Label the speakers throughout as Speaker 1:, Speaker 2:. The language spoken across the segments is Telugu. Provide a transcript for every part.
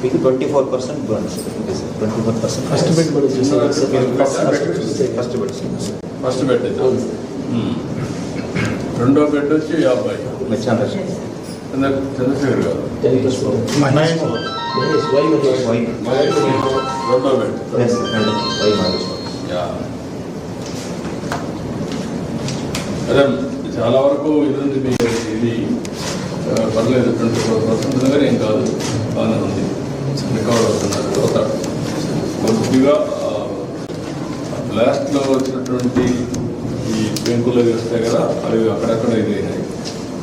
Speaker 1: మీకు 24% బోనస్. 24%
Speaker 2: ఫస్ట్ బెడ్ మనం
Speaker 3: ఫస్ట్ బెడ్ రెండో బెడ్ వచ్చి 50. చంద్రశేఖర్ గారు రెండో బెడ్. అదే చాలా వరకు ఇది ఉంది. ఇది పర్లేదు 24% కానీ ఏం కాదు, బాగానే ఉంది, రికవర్ అవుతున్నారు. తర్వాత కొద్దిగా బ్లాస్ట్లో వచ్చినటువంటి ఈ పెంకులు అవి వస్తాయి కదా, అవి అక్కడక్కడ ఇది అయినాయి.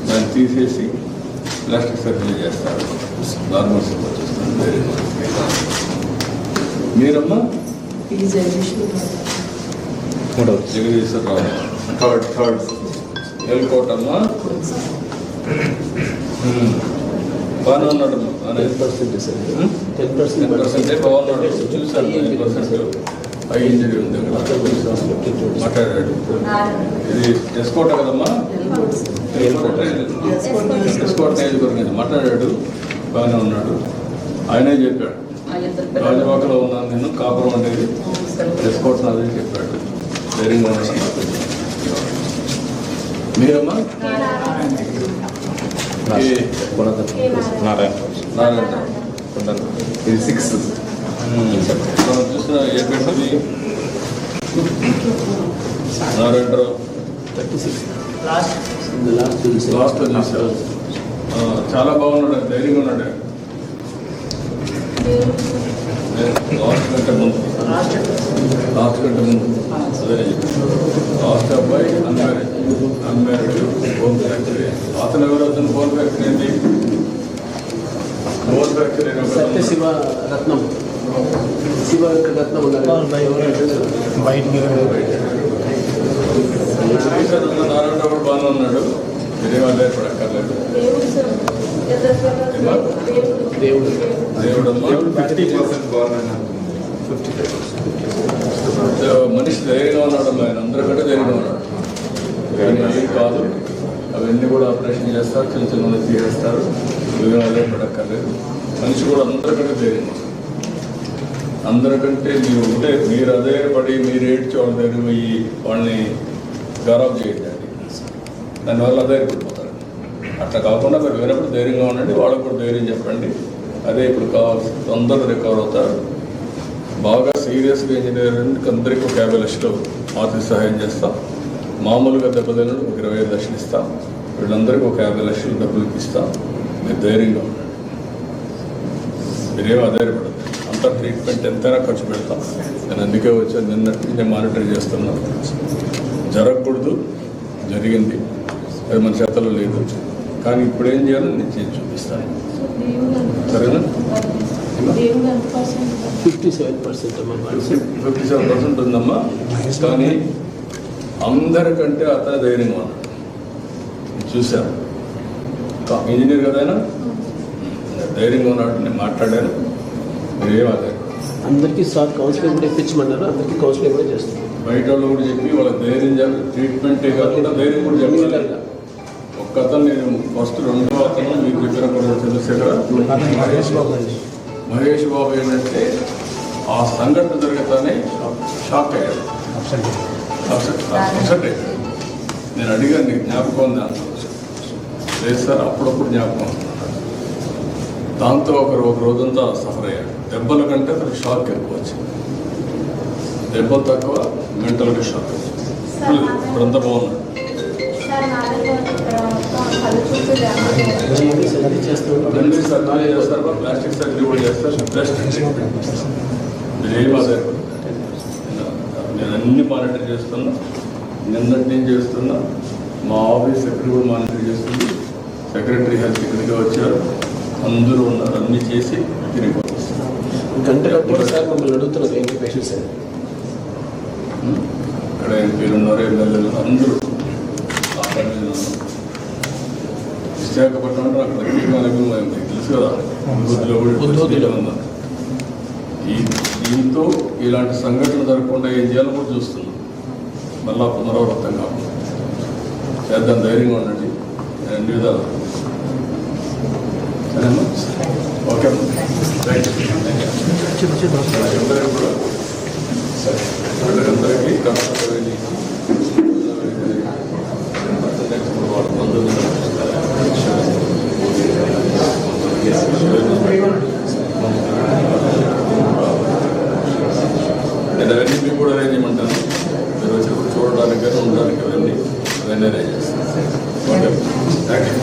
Speaker 3: దాన్ని తీసేసి ప్లాస్టిక్ సర్జరీ చేస్తారు. నార్మల్ సిప్ వచ్చేస్తుంది. మీరమ్మా జగదీశ్వరరావు థర్డ్ ఏలుకోటమ్మా బాగానే ఉన్నాడమ్మా. 10% బాగున్నాడు. చూశాను 10% హై ఇంజరీ ఉంది. మాట్లాడాడు. ఇది ఎస్కోట కదమ్మా, ఎస్కోట నియోజకవర్గం. మాట్లాడాడు, బాగానే ఉన్నాడు. ఆయనే చెప్పాడు, రాజవాకలో ఉన్నాను నేను, కాపురం అనేది ఎస్కోట్ నాదని చెప్పాడు. ధైర్యంగా ఉన్నాడు. మీరమ్మా నారాయణ
Speaker 1: ఇది 6.
Speaker 3: మనం చూసిన ఏ పెట్టింది నారాయణరావు
Speaker 2: 36
Speaker 3: లాస్ట్ చూసారు. చాలా బాగున్నాడు, ధైర్యంగా ఉన్నాడు. లాస్ట్ కంటే ముందు అదే లాస్ట్ అబ్బాయి అన్మ్యారీడ్ హోమ్ ఫ్యాక్టరీ. అతను ఎవరు? అతను హోమ్ ఫ్యాక్టరీ ఏంటి? హోమ్ ఫ్యాక్టరీ
Speaker 2: శివరత్నం ఉన్నారు.
Speaker 3: నారాయణరావు బాగానే ఉన్నాడు. మీరే వాళ్ళే పడక్కర్లేదు.
Speaker 2: దేవుడు
Speaker 1: 50% బాగున్నాను. 55%
Speaker 3: మనిషి ధైర్యంగా ఉన్నాడు. ఆయన అందరికంటే ధైర్యంగా ఉన్నాడు. కానీ ఏం కాదు, అవన్నీ కూడా ఆపరేషన్ చేస్తారు, చిన్న చిన్న తీసేస్తారు. మీరే వాళ్ళే పడక్కర్లేదు. మనిషి కూడా అందరికంటే ధైర్యంగా ఉన్నాడు. అందరికంటే మీరు ఉంటే మీరు అదే పడి మీరు ఏడ్చి వాళ్ళ దగ్గర పోయి వాళ్ళని గౌరవం చేయండి. దానివల్ల ధైర్యపడిపోతారు. అట్లా కాకుండా మీరు వినప్పుడు ధైర్యంగా ఉండండి, వాళ్ళకు కూడా ధైర్యం చెప్పండి. అదే ఇప్పుడు కావాల్సి అందరూ రికవర్ అవుతారు. బాగా సీరియస్గా ఇంజనీరింగ్ అందరికీ ఒక 50 లక్షలు ఆర్థిక సహాయం చేస్తాం. మామూలుగా దెబ్బతినడు ఒక 25 లక్షలు ఇస్తాం. వీళ్ళందరికీ ఒక 50 లక్షలు డబ్బులు ఇస్తాం. మీరు ధైర్యంగా ఉండండి. మీరేమో ఆధారపడదు. అంత ట్రీట్మెంట్ ఎంతైనా ఖర్చు పెడతాం. నేను అందుకే వచ్చాను. నిన్నటి నేను మానిటర్ చేస్తున్నాను. జరగకూడదు, జరిగింది, అది మన చేతలో లేదు. కానీ ఇప్పుడు ఏం చేయాలో నేను చేసి చూపిస్తాను. సరేనా? 57% ఉందమ్మా. కానీ అందరికంటే అతను ధైర్యంగా ఉన్నాడు. చూశాను. ఇంజనీర్ కదా ఆయన, ధైర్యంగా ఉన్నాడు. నేను మాట్లాడాను. మీరేం అదే
Speaker 2: అందరికీ సార్ కౌన్సిలింగ్ కూడా ఇప్పించమన్నారు. అందరికీ కౌన్సిలింగ్ కూడా చేస్తాం.
Speaker 3: బయట వాళ్ళు కూడా చెప్పి వాళ్ళకి ధైర్యం ట్రీట్మెంటే కాకుండా ధైర్యం కూడా చెప్పాలి. ఒక్క అతను నేను ఫస్ట్ రెండో అతను మీకు చెప్పిన కూడా చంద్రశేఖర మహేష్ బాబు ఏంటంటే ఆ సంఘటన జరగతానే షాక్ అయ్యాడు. అప్సెట్ అయ్యాడు. నేను అడిగాను, నీకు జ్ఞాపకం ఉంది? లేదు సార్, అప్పుడప్పుడు జ్ఞాపకం. దాంతో ఒక రోజంతా సఫర్ అయ్యాడు. దెబ్బల కంటే అతనికి షాక్ ఎక్కువ వచ్చింది. దెబ్బలు తక్కువ, మెంటల్గా షాక్ వచ్చింది. ఇప్పుడంతా బాగున్నాడు. చేస్తారు, ప్లాస్టిక్ సర్జరీ కూడా చేస్తారు. మీరేం ఆధారపడతారు. నేను అన్ని మానిటర్ చేస్తున్నా. నిన్నటి నేను చేస్తున్నా. మా ఆఫీస్ సెక్రటరీ కూడా మానిటర్ చేస్తుంది. సెక్రటరీ హెల్త్ ఇక్కడికి వచ్చారు, అందరూ ఉన్నారు. అన్నీ చేసి తిరిగి పంపిస్తున్నారు.
Speaker 2: మమ్మల్ని అడుగుతున్నారు ఏంటి పేషెంట్స్
Speaker 3: ఇక్కడ ఎంపీలు ఉన్నారు, ఎమ్మెల్యేలు అందరూ. విశాఖపట్నం అంటే అక్కడ తెలుసు కదా, బుద్ధిలో ఉన్నారు. దీంతో ఇలాంటి సంఘటనలు జరగకుండా ఏం చేయాలో కూడా చూస్తున్నాం. మళ్ళా పునరావృతం కాకుండా చేద్దాం. ధైర్యంగా ఉండండి. అన్ని విధాలు ఓకే థ్యాంక్ యూ అందరికీ కూడా సరే అందరికీ కంపల్సరీ వాళ్ళ బంధువులు నేను అవన్నీ మీకు కూడా అరేంజ్ చేయమంటాను. మీరు వచ్చినప్పుడు చూడడానికి కానీ ఉండడానికి అవన్నీ అరేంజ్ చేస్తాను. Okay thank you.